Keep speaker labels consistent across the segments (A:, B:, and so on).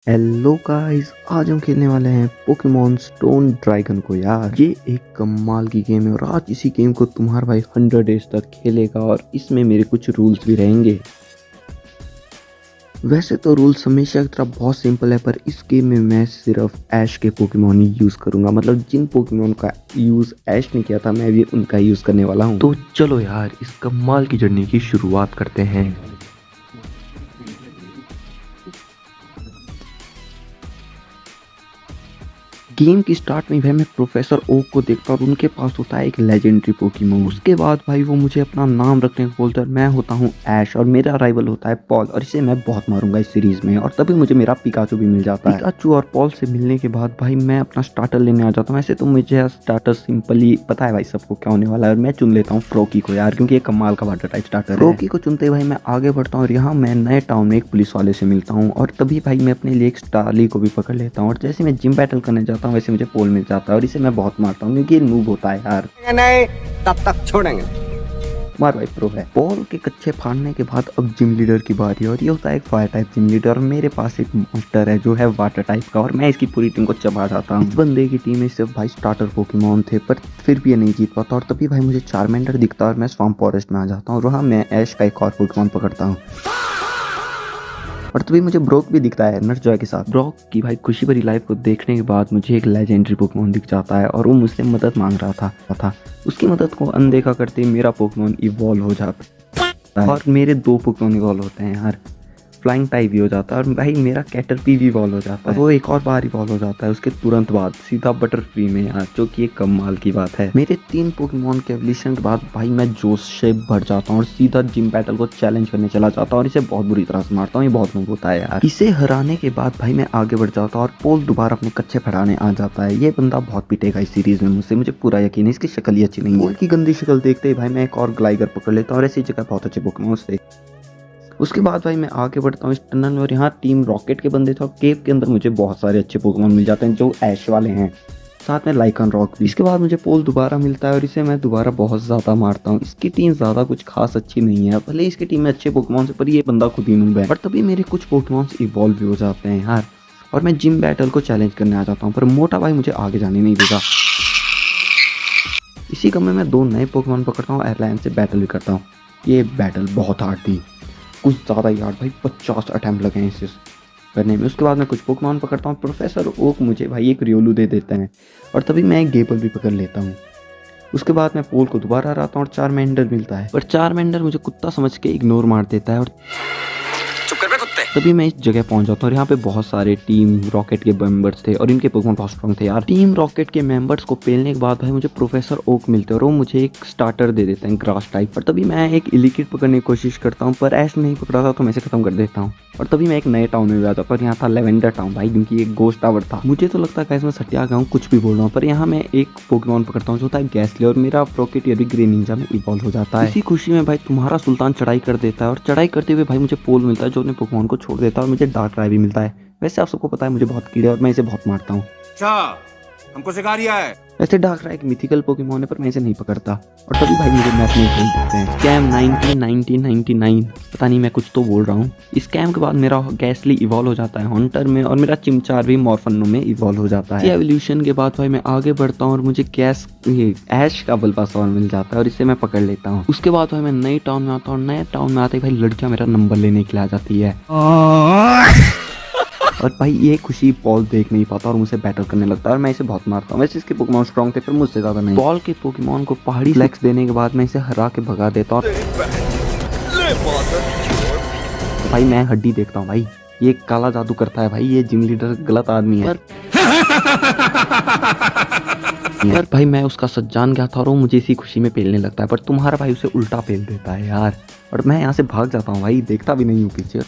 A: Hello guys, आज हम खेलने वाले हैं पोकेमॉन स्टोन ड्रैगन को। यार ये एक कमाल की गेम है और आज इसी गेम को तुम्हारा भाई 100 डेज तक खेलेगा और इसमें मेरे कुछ रूल्स भी रहेंगे। वैसे तो रूल्स हमेशा की तरह बहुत सिंपल है, पर इस गेम में मैं सिर्फ ऐश के पोकेमॉन ही यूज़ करूंगा। मतलब जिन पोकेमॉन का यूज़ ऐश ने किया था मैं भी उनका यूज़ करने वाला हूँ। तो चलो यार इस कमाल की जर्नी की शुरुआत करते हैं। गेम की स्टार्ट में भाई मैं प्रोफेसर ओक को देखता हूँ और उनके पास होता है एक लेजेंडरी पोकेमॉन। उसके बाद भाई वो मुझे अपना नाम रखने को बोलता है। मैं होता हूँ ऐश और मेरा राइवल होता है पॉल और इसे मैं बहुत मारूंगा इस सीरीज में। और तभी मुझे मेरा पिकाचू भी मिल जाता है। पिकाचू और पॉल से मिलने के बाद भाई मैं अपना स्टार्टर लेने आ जाता हूँ। वैसे तो मुझे स्टार्टर सिंपली पता है भाई सबको क्या होने वाला है और मैं चुन लेता हूँ फ्रोकी को यार, क्योंकि ये कमाल का वाटर टाइप स्टार्टर है। फ्रोकी को चुनते भाई मैं आगे बढ़ता हूँ और यहाँ मैं नए टाउन में एक पुलिस वाले से मिलता हूँ और तभी भाई मैं अपने लिए एक स्टारली को भी पकड़ लेता हूँ। और जैसे मैं जिम बैटल करने जाता हूँ वैसे मुझे पोल मिल जाता है और इसे मैं बहुत मारता हूँ क्योंकि ये नूब होता है यार।
B: नहीं तब तक छोड़ेंगे।
A: मार भाई प्रो है। पोल के कच्चे फाड़ने के बाद अब जिम लीडर की बारी है और ये होता है एक फायर टाइप जिम लीडर और मेरे पास एक मॉन्स्टर है जो है वाटर टाइप का और मैं इसकी पूरी टीम को चबा जाता हूँ। इस बंदे की टीम में सिर्फ भाई स्टार्टर पोकेमॉन थे पर फिर भी ये नहीं जीत पाता और तभी भाई मुझे चारमेंडर दिखता है और मैं स्वाम्प फॉरेस्ट में आ जाता हूँ और वहाँ मैं ऐश का एक और पोकेमॉन पकड़ता हूँ। और तभी मुझे ब्रोक भी दिखता है नर्स जॉय के साथ। ब्रोक की भाई खुशी भरी लाइफ को देखने के बाद मुझे एक लेजेंडरी पोकेमॉन दिख जाता है और वो मुझसे मदद मांग रहा था। उसकी मदद को अनदेखा करते मेरा पोकेमॉन इवॉल्व हो जाता है और मेरे दो पोकेमॉन इवॉल्व होते हैं यार। फ्लाइंग टाइप भी हो जाता है और भाई मेरा कैटरपी भी इवॉल्व हो जाता है। वो एक और बार इवॉल्व हो जाता है उसके तुरंत बाद सीधा बटर फ्री में यार, जो कि एक कमाल की बात है। मेरे 3 पोकेमॉन के एवोल्यूशन के बाद भाई मैं जोश से भर जाता हूँ और सीधा जिम बैटल को चैलेंज करने चला जाता हूँ और इसे बहुत बुरी तरह से मारता हूँ। ये बहुत नूब होता है यार। इसे हराने के बाद भाई मैं आगे बढ़ जाता हूँ और पोल दोबारा अपने कच्चे फड़ाने आ जाता है। ये बंदा बहुत पिटेगा इस सीरीज में मुझसे, मुझे पूरा यकीन है। इसकी शक्ल ही अच्छी नहीं है। पोल की गंदी शक्ल देखते ही भाई मैं एक और ग्लाइगर पकड़ लेता हूँ और ऐसी जगह बहुत अच्छे पोकेमॉन से। उसके बाद भाई मैं आगे बढ़ता हूँ इस टनल में और यहाँ टीम रॉकेट के बंदे थे और केव के अंदर मुझे बहुत सारे अच्छे पोकेमॉन मिल जाते हैं जो ऐश वाले हैं, साथ में लाइकन रॉक भी। इसके बाद मुझे पोल दोबारा मिलता है और इसे मैं दोबारा बहुत ज़्यादा मारता हूँ। इसकी टीम ज़्यादा कुछ खास अच्छी नहीं है, भले इसकी टीम में अच्छे पोकेमॉन से, पर ये बंदा खुद ही नूब है। और तभी मेरे कुछ पोकेमॉन इवॉल्व भी हो जाते हैं यार और मैं जिम बैटल को चैलेंज करने आ जाता हूँ, पर मोटा भाई मुझे आगे जाने नहीं देगा। इसी क्रम में मैं 2 नए पोकेमॉन पकड़ता हूँ, एयरलाइन से बैटल भी करता हूँ। ये बैटल बहुत हार्ड थी, कुछ ज़्यादा यार भाई 50 अटैम्प्ट लगे हैं इसे करने में। उसके बाद मैं कुछ पोकेमॉन पकड़ता हूँ। प्रोफेसर ओक मुझे भाई एक रियोलू दे देते हैं और तभी मैं एक गेबल भी पकड़ लेता हूँ। उसके बाद मैं पोल को दोबारा हराता हूँ और चारमेंडर मिलता है, पर चारमेंडर मुझे कुत्ता समझ के इग्नोर मार देता है और
B: चुप कर बे कुत्ते।
A: तभी मैं इस जगह पहुंच जाता हूँ और यहाँ पे बहुत सारे टीम रॉकेट के मेंबर्स थे और इनके पोकेमॉन बहुत स्ट्रॉन्ग थे यार। टीम रॉकेट के मेंबर्स को पेलने के बाद भाई मुझे प्रोफेसर ओक मिलते हैं और वो मुझे एक स्टार्टर दे देते हैं ग्रास टाइप पर। तभी मैं एक इलिकिड पकड़ने की कोशिश करता हूँ पर ऐश नहीं पकड़ा था तो मैं इसे खत्म कर देता हूँ। और तभी मैं एक नए टाउन में आता हूँ पर यहाँ था लेवेंडर टाउन भाई, क्योंकि एक गोस्ट टावर था। मुझे तो लगता है मैं सटिया गया हूँ, कुछ भी बोल रहा हूँ, पर यहाँ मैं एक पोकेमॉन पकड़ता हूँ जो होता है गैसले और मेरा रॉकेट ये भी ग्रीन निंजा में इवॉल्व हो जाता है। इसी खुशी में भाई तुम्हारा सुल्तान चढ़ाई कर देता है और चढ़ाई करते हुए भाई मुझे पोल मिलता है जो अपने पोकेमॉन को छोड़ देता है और मुझे डार्क ड्राइव भी मिलता है। वैसे आप सबको पता है मुझे बहुत कीड़े और मैं इसे बहुत मारता हूँ।
B: अच्छा हमको सिखा रिया है।
A: वैसे डार्क ड्राइव एक मिथिकल पोकेमॉन है पर मैं इसे नहीं पकड़ता। और तभी भाई मुझे मैप में खेल देते हैं स्कैम 1999, पता नहीं मैं कुछ तो बोल रहा हूँ। इस स्कैम के बाद मेरा गैसली इवॉल्व हो जाता है हंटर में और मेरा चिमचार भी मॉर्फनो में इवॉल्व हो जाता है। एवोल्यूशन के बाद भाई मैं आगे बढ़ता हूँ और मुझे ऐश का बल्बासौर मिल जाता है और इसे मैं पकड़ लेता हूँ। उसके बाद भाई मैं नई टाउन में आता हूँ और नए टाउन में आते ही भाई लड़कियां मेरा नंबर लेने के लिए आ जाती है और भाई ये खुशी पॉल देख नहीं पाता और मुझसे बैटल करने लगता है और मैं इसे बहुत मारता हूँ। वैसे इसके पोकेमॉन स्ट्रॉन्ग थे पर मुझसे ज़्यादा नहीं। पॉल के पोकेमॉन को पहाड़ी फ्लेक्स देने के बाद मैं इसे हरा के भगा देता हूँ। भाई मैं हड्डी देखता हूँ भाई, ये काला जादू करता है भाई, ये जिम लीडर गलत आदमी है। यार भाई मैं उसका सज्जान गया था और वो मुझे इसी खुशी में पेलने लगता है, पर तुम्हारा भाई उसे उल्टा पेल देता है यार और मैं यहाँ से भाग जाता हूँ भाई, देखता भी नहीं हूँ पीछे।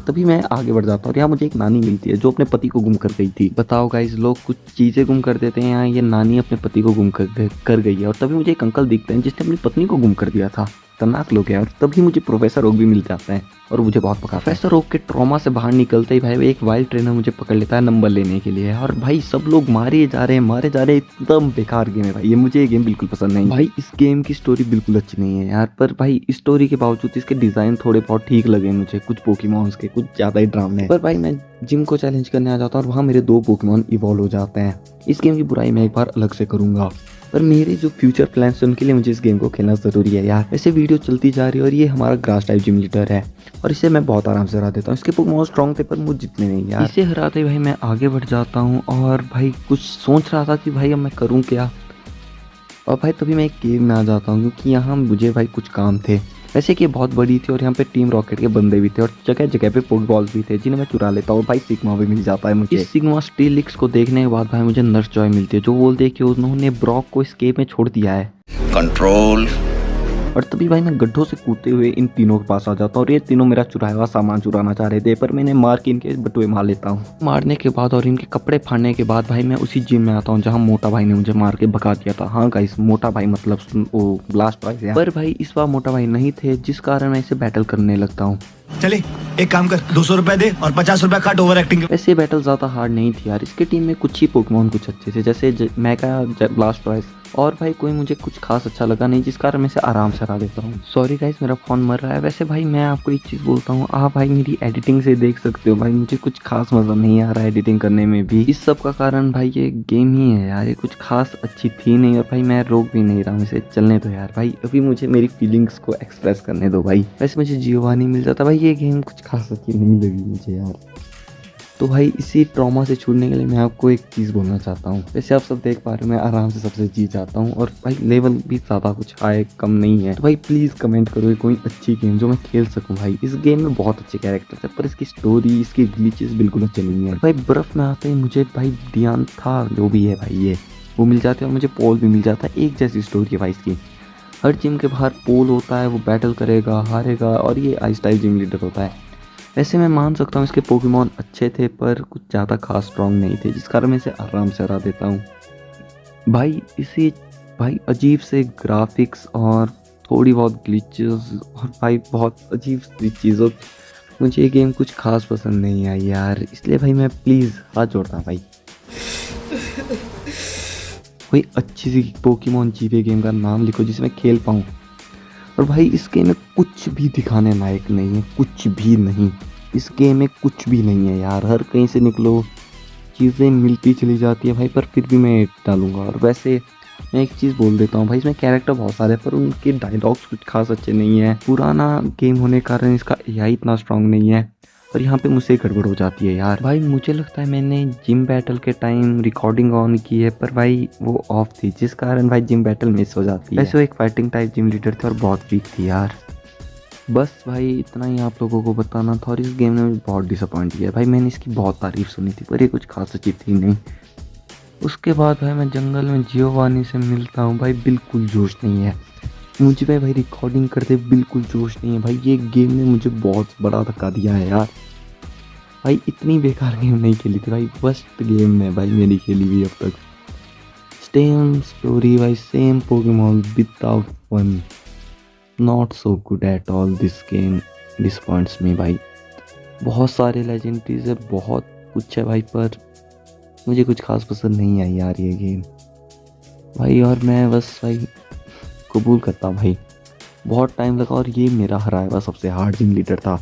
A: तभी मैं आगे बढ़ जाता हूँ और यहाँ मुझे एक नानी मिलती है जो अपने पति को गुम कर गई थी। बताओ गाइस, लोग कुछ चीज़ें गुम कर देते हैं, यहाँ ये नानी अपने पति को गुम कर गई है। और तभी मुझे एक अंकल दिखते हैं जिसने अपनी पत्नी को गुम कर दिया था। खतरनाक लोग हैं और तभी मुझे प्रोफेसर ओक भी मिल जाता है और मुझे बहुत पकाता है। प्रोफेसर ओक के ट्रॉमा से बाहर निकलते ही भाई एक वाइल्ड ट्रेनर मुझे पकड़ लेता है नंबर लेने के लिए और भाई सब लोग मारे जा रहे हैं एकदम बेकार गेम है भाई ये मुझे ये गेम बिल्कुल पसंद नहीं भाई। इस गेम की स्टोरी बिल्कुल अच्छी नहीं है यार, पर भाई स्टोरी के बावजूद इसके डिजाइन थोड़े बहुत ठीक लगे मुझे, कुछ पोकेमॉन्स के कुछ ज्यादा ही ड्रामे। पर भाई मैं जिम को चैलेंज करने आ जाता हूँ और वहाँ मेरे 2 पोकेमॉन इवॉल्व हो जाते हैं। इस गेम की बुराई मैं एक बार अलग से करूंगा, पर मेरे जो फ्यूचर प्लान्स हैं उनके लिए मुझे इस गेम को खेलना जरूरी है यार। वैसे वीडियो चलती जा रही है और ये हमारा ग्रास टाइप जिम लीडर है और इसे मैं बहुत आराम से हरा देता हूँ। इसके पोकेमॉन स्ट्रॉन्ग थे पर मुझे जितने नहीं यार। इसे हराते भाई मैं आगे बढ़ जाता हूँ और भाई कुछ सोच रहा था कि भाई अब मैं करूँ क्या, और भाई तभी मैं एक गेम में आ जाता हूँ क्योंकि यहाँ मुझे भाई कुछ काम थे। वैसे कि ये बहुत बड़ी थी और यहाँ पे टीम रॉकेट के बंदे भी थे और जगह जगह पे पोकेबॉल भी थे जिन्हें मैं चुरा लेता हूँ और भाई सिग्मा भी मिल जाता है मुझे। इस सिग्मा स्टीलिक्स को देखने के बाद भाई मुझे नर्स जॉय मिलती है जो बोलते हैं कि उन्होंने ब्रॉक को इस गेम में छोड़ दिया है।
B: कंट्रोल।
A: और तभी भाई मैं गड्ढों से कूदते हुए इन तीनों के पास आ जाता हूँ और ये तीनों मेरा चुराया हुआ सामान चुराना चाह रहे थे, पर मैंने मार के इनके बटुए मार लेता हूँ। मारने के बाद और इनके कपड़े फाड़ने के बाद भाई मैं उसी जिम में आता हूँ जहाँ मोटा भाई ने मुझे मार के भगा दिया था। हाँ गाइस, मोटा भाई मतलब वो ब्लास्ट भाई, पर भाई इस बार मोटा भाई नहीं थे जिस कारण मैं इसे बैटल करने लगता हूँ।
C: चले एक काम कर, 200 रुपए दे और 50 रुपए काट ओवर एक्टिंग।
A: वैसे ये बैटल ज्यादा हार्ड नहीं थी यार, इसके टीम में कुछ ही पोकेमॉन कुछ अच्छे थे जैसे मैका, ब्लास्टॉइस, और भाई कोई मुझे कुछ खास अच्छा लगा नहीं जिस कारण मैं इसे आराम से हरा देता हूँ। सॉरी गाइस मेरा फोन मर रहा है। वैसे भाई मैं आपको एक चीज बोलता हूँ, आप भाई मेरी एडिटिंग से देख सकते हो भाई मुझे कुछ खास मजा नहीं आ रहा है एडिटिंग करने में भी। इस सब का कारण भाई ये गेम ही है यार, ये कुछ खास अच्छी थी नहीं और भाई मैं रोक भी नहीं रहा हूँ इसे, चलने दो यार भाई, अभी मुझे मेरी फीलिंग्स को एक्सप्रेस करने दो भाई। वैसे मुझे जियोवानी मिल जाता भाई, ये गेम कुछ खास अच्छी नहीं लगी मुझे यार। तो भाई इसी ट्रॉमा से छूटने के लिए मैं आपको एक चीज़ बोलना चाहता हूँ। वैसे आप सब देख पा रहे हो मैं आराम से सबसे जीत जाता हूँ और भाई लेवल भी ज़्यादा कुछ हाई कम नहीं है, तो भाई प्लीज़ कमेंट करो कोई अच्छी गेम जो मैं खेल सकूँ। भाई इस गेम में बहुत अच्छे कैरेक्टर्स है पर इसकी स्टोरी, इसकी ग्लिचेस बिल्कुल अच्छे नहीं है। भाई बर्फ़ में आते ही मुझे भाई ध्यान था जो भी है भाई ये वो मिल जाते हैं और मुझे पोल भी मिल जाता है। एक जैसी स्टोरी है भाई इसकी, हर जिम के बाहर पोल होता है, वो बैटल करेगा हारेगा और ये आइस टाइप जिम लीडर होता है। वैसे मैं मान सकता हूँ इसके पोकेमॉन अच्छे थे पर कुछ ज़्यादा खास स्ट्रॉन्ग नहीं थे जिस कारण मैं इसे आराम से हरा देता हूँ। भाई इसी भाई अजीब से ग्राफिक्स और थोड़ी बहुत ग्लिचेस और भाई बहुत अजीब सी चीज़ों, मुझे ये गेम कुछ खास पसंद नहीं आई यार, इसलिए भाई मैं प्लीज़ हाथ जोड़ता भाई कोई अच्छी सी पोकेमॉन जीपे गेम का नाम लिखो जिसे मैं खेल पाऊँ। और भाई इस गेम में कुछ भी दिखाने लायक नहीं है, कुछ भी नहीं, इस गेम में कुछ भी नहीं है यार। हर कहीं से निकलो चीज़ें मिलती चली जाती है भाई, पर फिर भी मैं डालूंगा। और वैसे मैं एक चीज़ बोल देता हूँ भाई, इसमें कैरेक्टर बहुत सारे पर उनके डायलॉग्स कुछ खास अच्छे नहीं है। पुराना गेम होने के कारण इसका एआई इतना स्ट्रांग नहीं है और यहाँ पे मुझसे गड़बड़ हो जाती है यार। भाई मुझे लगता है मैंने जिम बैटल के टाइम रिकॉर्डिंग ऑन की है पर भाई वो ऑफ थी जिस कारण भाई जिम बैटल मिस हो जाती है। वैसे वो एक फाइटिंग टाइप जिम लीडर थे और बहुत वीक थी यार। बस भाई इतना ही आप लोगों को बताना था और इस गेम ने मुझे बहुत डिसअपॉइंट किया भाई। मैंने इसकी बहुत तारीफ सुनी थी पर ये कुछ खास अच्छी थी नहीं। उसके बाद भाई मैं जंगल में जियोवानी से मिलता हूँ भाई, बिल्कुल जोश नहीं है मुझ में भाई, रिकॉर्डिंग करते बिल्कुल जोश नहीं है भाई। ये गेम ने मुझे बहुत बड़ा धक्का दिया है यार भाई, इतनी बेकार गेम नहीं खेली थी भाई, फर्स्ट गेम में भाई मेरी खेली हुई अब तक। सेम स्टोरी भाई, same Pokemon without fun, not so good at all, this game disappoints me भाई। बहुत सारे लेजेंडरीज है, बहुत कुछ है भाई, पर मुझे कुछ खास पसंद नहीं आई यार ये गेम भाई। और मैं बस भाई कबूल करता हूँ भाई बहुत टाइम लगा और ये मेरा हराया हुआ सबसे हार्ड जिम लीडर था।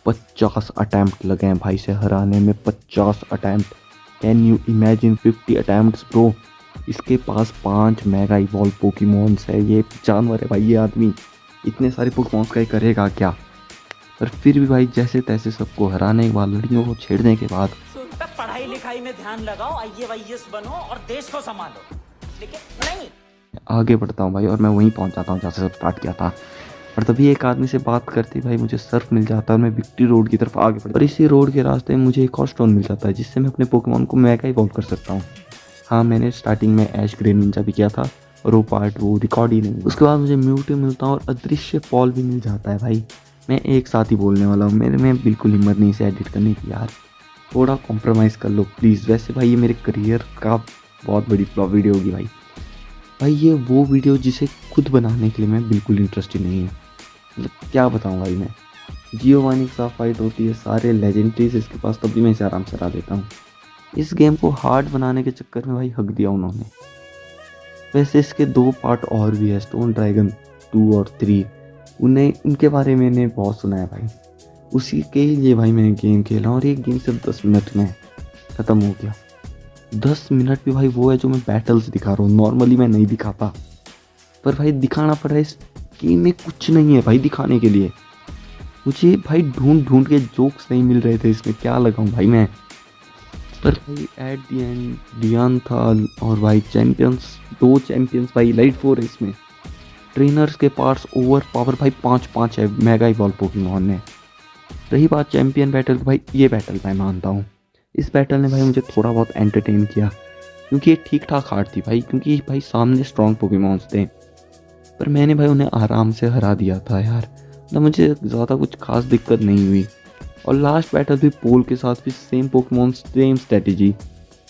A: 50 अटैम्प्ट लगे हैं भाई से हराने में, 50 attempt. Can you imagine 50 attempts bro. इसके पास 5 मेगा इवॉल्व पोकेमॉन्स है, ये जानवर है भाई ये आदमी, इतने सारे पोकेमॉन्स का ही करेगा क्या। पर फिर भी भाई जैसे तैसे सबको हराने के बाद, लड़कियों को छेड़ने के बाद,
D: पढ़ाई लिखाई में ध्यान लगाओ, IAS बनो और देश को संभालो, लेकिन नहीं
A: आगे बढ़ता हूँ भाई और मैं वहीं पहुँच जाता हूँ जहाँ से सब स्टार्ट किया था। और तभी एक आदमी से बात करती भाई मुझे सर्फ मिल जाता है और मैं विक्ट्री रोड की तरफ आगे बढ़ता। और इसी रोड के रास्ते में मुझे एक और स्टोन मिल जाता है जिससे मैं अपने पोकेमॉन को मेगा इवॉल्व कर सकता हूँ। हाँ मैंने स्टार्टिंग में ऐश ग्रे निंजा भी किया था और वो पार्ट वो रिकॉर्ड ही नहीं। उसके बाद मुझे म्यूटू मिलता है और अदृश्य फॉल भी मिल जाता है भाई। मैं एक साथ ही बोलने वाला हूँ, मेरे में बिल्कुल हिम्मत नहीं से एडिट करने की यार, थोड़ा कॉम्प्रोमाइज़ कर लो प्लीज़। वैसे भाई ये मेरे करियर का बहुत बड़ी वीडियो होगी भाई। भाई ये वो वीडियो जिसे खुद बनाने के लिए मैं बिल्कुल इंटरेस्टेड नहीं हूँ। मतलब क्या बताऊँ भाई मैं, जियोवानी के साथ फाइट होती है, सारे लेजेंडरीज इसके पास, तब भी मैं इसे आराम से हरा देता हूँ। इस गेम को हार्ड बनाने के चक्कर में भाई हक दिया उन्होंने। वैसे इसके 2 पार्ट और भी है, स्टोन ड्रैगन 2 और 3, उनके बारे में मैंने बहुत सुना है भाई। उसी के लिए भाई मैंने गेम खेला और ये गेम सिर्फ 10 मिनट में ख़त्म हो गया। 10 मिनट भी भाई वो है जो मैं बैटल्स दिखा रहा हूँ, नॉर्मली मैं नहीं दिखाता, पर भाई दिखाना पड़ रहा है। इस गेम में कुछ नहीं है भाई दिखाने के लिए। मुझे भाई ढूंढ के जोक्स नहीं मिल रहे थे इसमें, क्या लगाऊं भाई मैं। पर भाई एट दी एंड लियान था और भाई चैंपियंस, 2 चैंपियंस भाई, लाइट 4 है इसमें। ट्रेनर्स के पार्ट्स ओवर पावर भाई 5 है मेगा इवॉल्व पोकेमॉन ने। रही बात चैंपियन बैटल, तो भाई ये बैटल मैं मानता हूँ, इस बैटल ने भाई मुझे थोड़ा बहुत एंटरटेन किया, क्योंकि ये ठीक ठाक हार्ड थी भाई, क्योंकि भाई सामने स्ट्रॉन्ग पोकेमॉन्स थे, पर मैंने भाई उन्हें आराम से हरा दिया था यार। मतलब मुझे ज़्यादा कुछ खास दिक्कत नहीं हुई। और लास्ट बैटल भी पोल के साथ भी सेम पोकेमॉन, सेम स्ट्रेटेजी,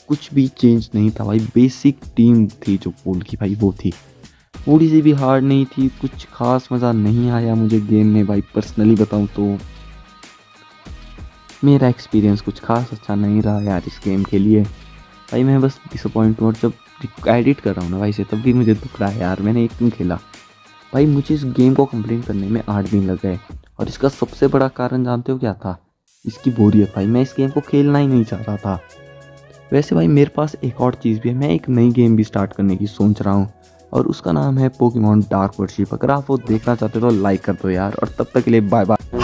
A: कुछ भी चेंज नहीं था भाई। बेसिक टीम थी जो पोल की भाई, वो थी, थोड़ी सी भी हार्ड नहीं थी। कुछ खास मज़ा नहीं आया मुझे गेम में भाई, पर्सनली बताऊँ तो मेरा एक्सपीरियंस कुछ खास अच्छा नहीं रहा यार इस गेम के लिए भाई। मैं बस डिसअपॉइंट हूँ, और जब एडिट कर रहा हूँ ना भाई से, तब भी मुझे दुख रहा है यार, मैंने एक दिन खेला भाई। मुझे इस गेम को कंप्लीट करने में 8 दिन लग गए, और इसका सबसे बड़ा कारण जानते हो क्या था? इसकी बोरियत भाई। मैं इस गेम को खेलना ही नहीं चाहता था। वैसे भाई मेरे पास एक और चीज़ भी है, मैं एक नई गेम भी स्टार्ट करने की सोच रहा हूँ, और उसका नाम है पोकेमॉन डार्क वर्शिप। अगर आप वो देखना चाहते हो तो लाइक कर दो यार, और तब तक के लिए बाय बाय।